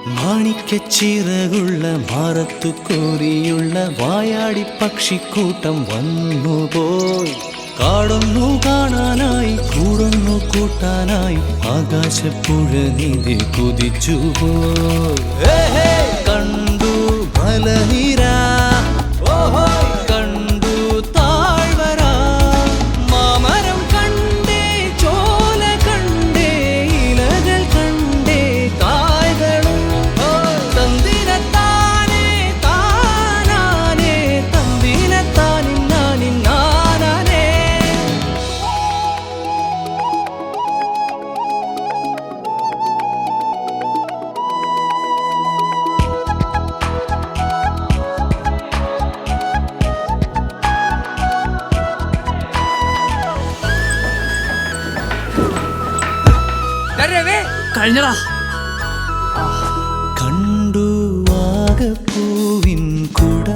മാണിക്കച്ചിറകുള്ള മാറത്തു കോരിയുള്ള വായാടി പക്ഷിക്കൂട്ടം വന്നുപോയി. കാടൊന്നു കാണാനായി കൂടൊന്നു കൂട്ടാനായി ആകാശപ്പുഴ നീതി കുതിച്ചുപോയി. കണ്ടു മലനിര, കണ്ടു താഴ്വര, മാമരം കണ്ടേ, ചോല കണ്ടേ, ഇലകൾ കണ്ടേ, കായ്കളും തന്തിരത്താനേ താനാനേ, തന്തിരത്താനിന്നാനിന്നാനേ. കഴിഞ്ഞടാ. കണ്ടു ആകപ്പൂവിൻ കുട,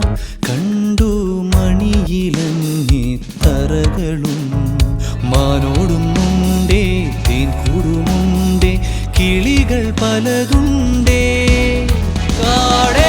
കണ്ടു മണിയിലങ്ങി തറകളും, മാനോടുമുണ്ടേ തേൻ കൂടുമുണ്ടേ, കിളികൾ പലതുണ്ടേ. കാടേ